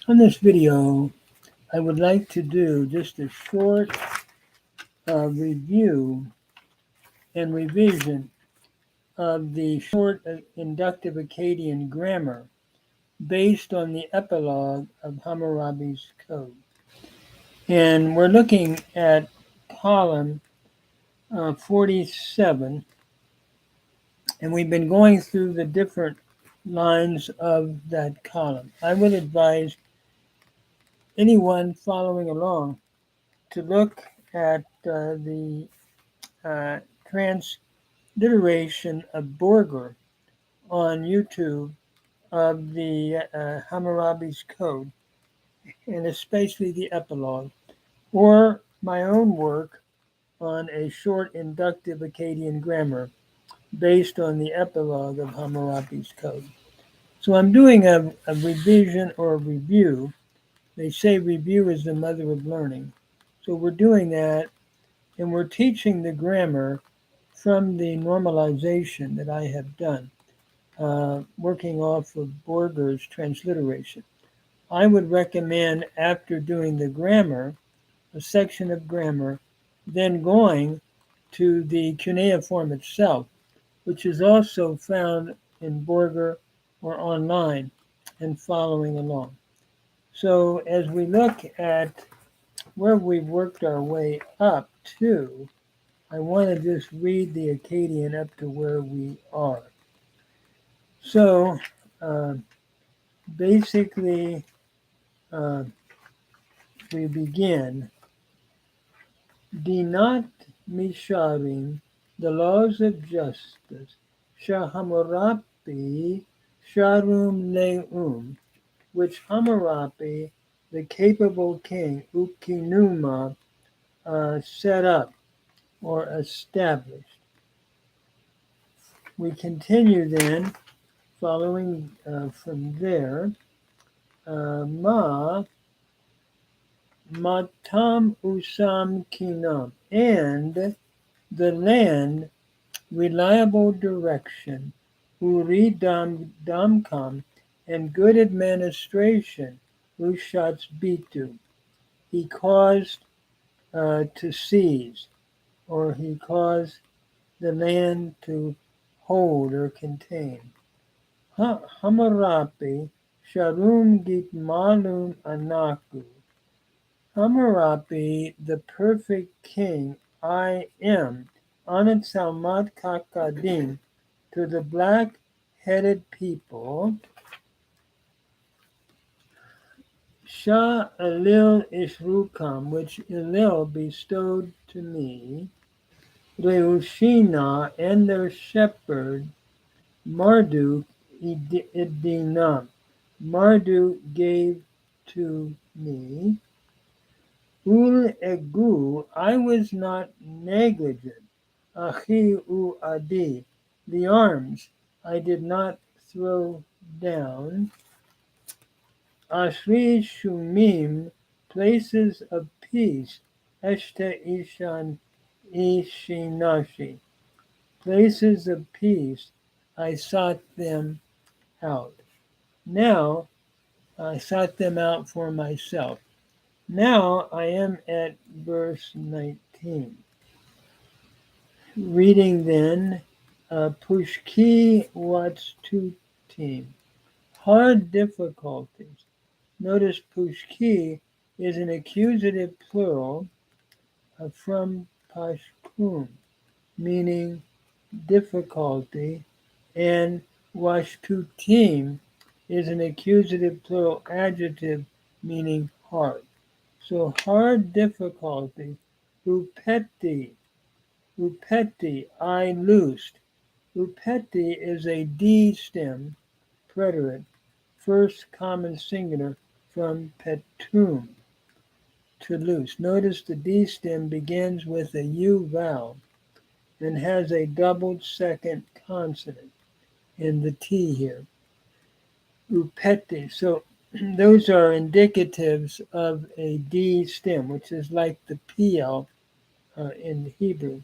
On this video, I would like to do just a short review and revision of the short inductive Akkadian grammar based on the epilogue of Hammurabi's Code. And we're looking at column 47, and we've been going through the different lines of that column. I would advise anyone following along to look at the transliteration of Borger on YouTube of the Hammurabi's Code, and especially the epilogue, or my own work on a short inductive Akkadian grammar based on the epilogue of Hammurabi's Code. So I'm doing a revision or a review. They say review is the mother of learning. So we're doing that, and we're teaching the grammar from the normalization that I have done, working off of Borger's transliteration. I would recommend, after doing the grammar, a section of grammar, then going to the cuneiform itself, which is also found in Borger or online, and following along. So as we look at where we've worked our way up to, I want to just read the Akkadian up to where we are. So uh, basically, uh, we begin. Dinat Misharim, the laws of justice, Shahamurapi Sharum Leum, which Hammurabi, the capable king, Ukinuma, set up or established. We continue then, following from there, Ma Matam Usam Kinam, and the land, reliable direction, Uri Damkam, and good administration, Ushatz Bitu. He caused to seize, or he caused the land to hold or contain. Hammurapi Sharum Git Malum Anaku. Hammurapi, the perfect king, I am, Anat Salmat Kakadin, to the black-headed people, Shah Elil Ishrukam, which Elil bestowed to me, Reushina, and their shepherd, Marduk Idinam. Marduk gave to me. Ul egu, I was not negligent. Achi u adi, the arms I did not throw down. Ashri shumim, places of peace. Eshte ishan ishinashi, places of peace. I sought them out. Now I sought them out for myself. Now I am at verse 19. Reading then, Pushki Watstutim, hard difficulties. Notice Pushki is an accusative plural from Pashkum, meaning difficulty, and Washtutim is an accusative plural adjective meaning hard. So hard difficulty, upeti, upeti, I loosed. Upeti is a D stem preterite, first common singular from petum, to loose. Notice the D stem begins with a U vowel and has a doubled second consonant in the T here. Upeti. So those are indicatives of a D stem, which is like the PL in Hebrew.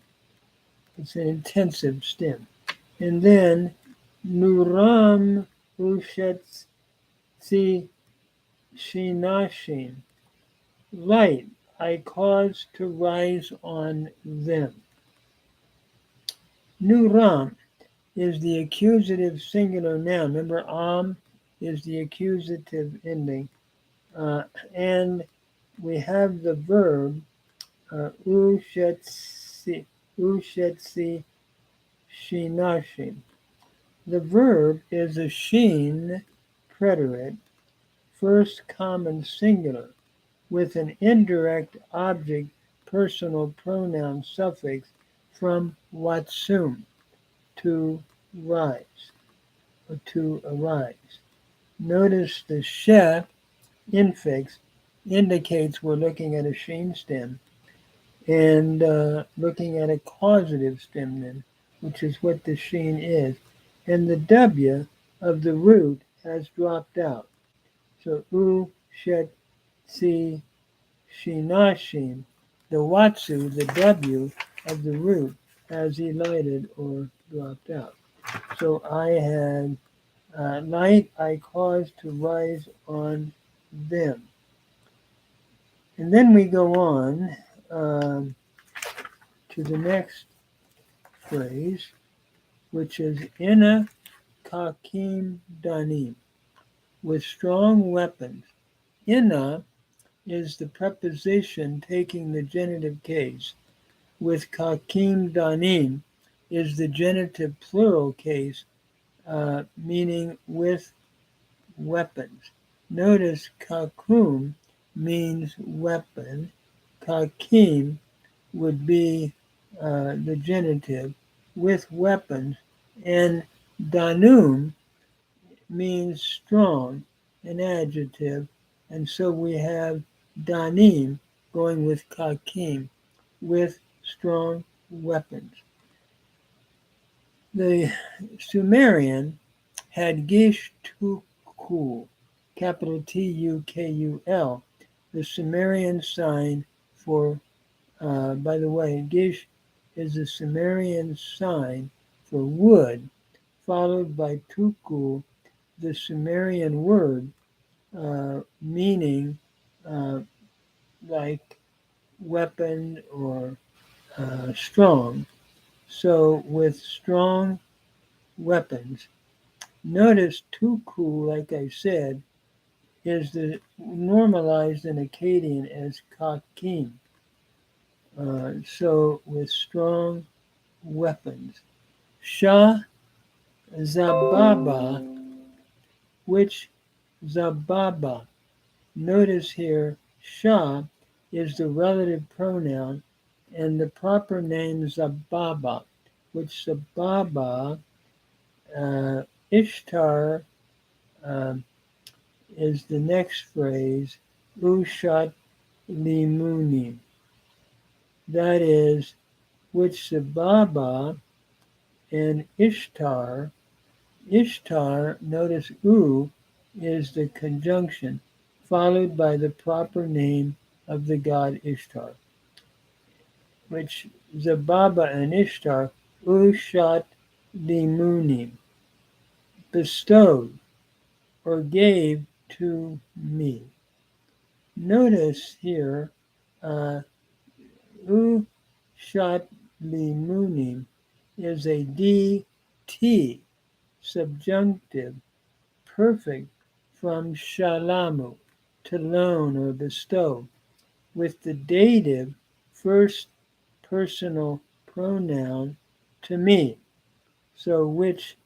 It's an intensive stem. And then Nuram Ushetzi Shinashin. Light I cause to rise on them. Nuram is the accusative singular noun. Remember, is the accusative ending. Uh, and we have the verb ushetsi, ushetsi shinashim. The verb is a shin preterite, first common singular, with an indirect object personal pronoun suffix from watsum, to rise, or to arise. Notice the she infix indicates we're looking at a sheen stem and looking at a causative stem then, which is what the sheen is. And the W of the root has dropped out. So u, shet, si, shinashim. The watsu, the W of the root, has elided or dropped out. So I had light I caused to rise on them. And then we go on to the next phrase, which is Ina Kakim Danim, with strong weapons. Ina is the preposition taking the genitive case, with Kakim Danim is the genitive plural case, meaning with weapons. Notice Kakum means weapon. Kakim would be the genitive with weapons, and Danum means strong, an adjective, and so we have Danim going with Kakim, with strong weapons. The Sumerian had Gish Tukul, capital Tukul, the Sumerian sign for, by the way, Gish is the Sumerian sign for wood, followed by Tukul, the Sumerian word meaning like weapon or strong. So with strong weapons, notice Tukul, like I said, is the normalized in Akkadian as Kakim. So with strong weapons. Shah Zababa, which Zababa. Notice here, Shah is the relative pronoun and the proper name Zababa, which Zababa, Ishtar is the next phrase, Ushat Limuni. That is, which Zababa and Ishtar, notice U is the conjunction, followed by the proper name of the god Ishtar, which Zababa and Ishtar, Ushat Limunim, bestowed or gave to me. Notice here, Ushat Limunim is a DT subjunctive perfect from shalamu, to loan or bestow, with the dative first personal pronoun to me. So which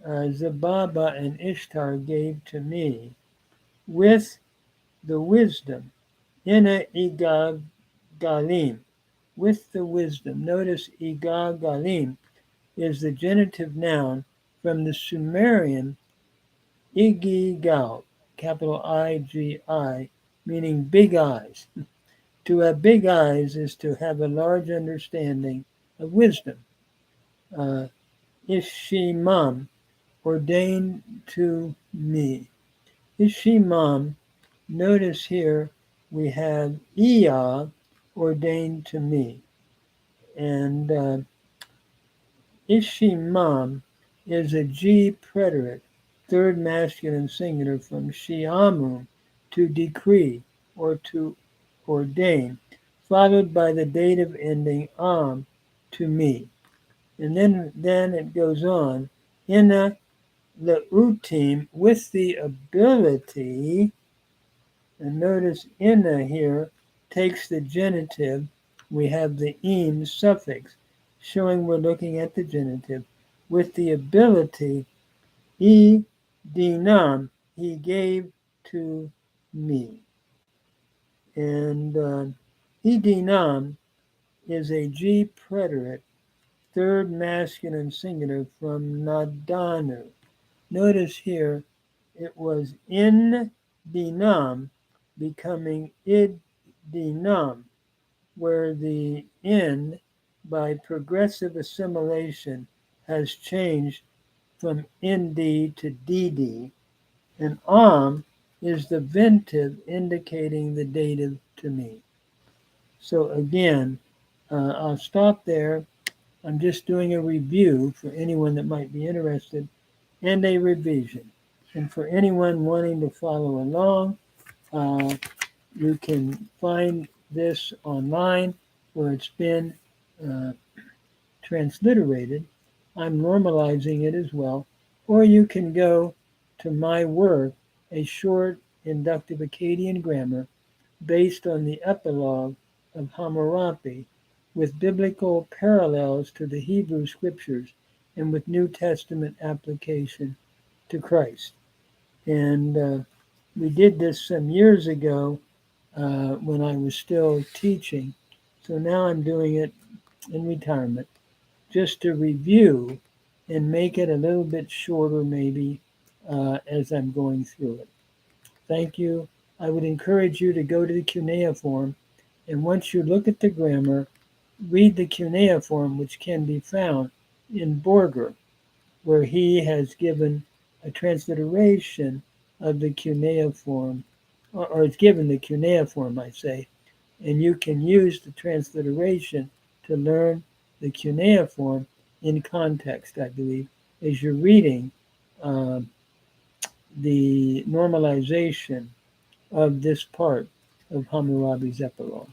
Zababa and Ishtar gave to me, with the wisdom, Ina Igag Galim, with the wisdom. Notice Igag Galim is the genitive noun from the Sumerian Igigal, capital I-G-I, meaning big eyes. To have big eyes is to have a large understanding of wisdom. Ishimam, ordained to me. Ishimam, notice here we have Iya, ordained to me. And Ishimam is a G preterite, third masculine singular from Shiamu, to decree or to ordain, followed by the dative ending am, to me. And then it goes on, inna leutim, with the ability, and notice inna here takes the genitive. We have the im suffix, showing we're looking at the genitive. With the ability, he dinam, he gave to me. And he dinam is a G preterite, third masculine singular from nadanu. Notice here it was in dinam becoming id dinam, where the in by progressive assimilation has changed from nd to dd, and am is the ventive indicating the dative to me. So again, I'll stop there. I'm just doing a review for anyone that might be interested and a revision. And for anyone wanting to follow along, you can find this online where it's been uh, transliterated. I'm normalizing it as well. Or you can go to my work, A Short Inductive Akkadian Grammar, based on the epilogue of Hammurabi, with biblical parallels to the Hebrew scriptures and with New Testament application to Christ. And we did this some years ago when I was still teaching. So now I'm doing it in retirement just to review and make it a little bit shorter, maybe, as I'm going through it. Thank you. I would encourage you to go to the cuneiform, and once you look at the grammar, read the cuneiform, which can be found in Borger, where he has given a transliteration of the cuneiform, or it's given the cuneiform, I say, and you can use the transliteration to learn the cuneiform in context, I believe, as you're reading the normalization of this part of Hammurabi's epilogue.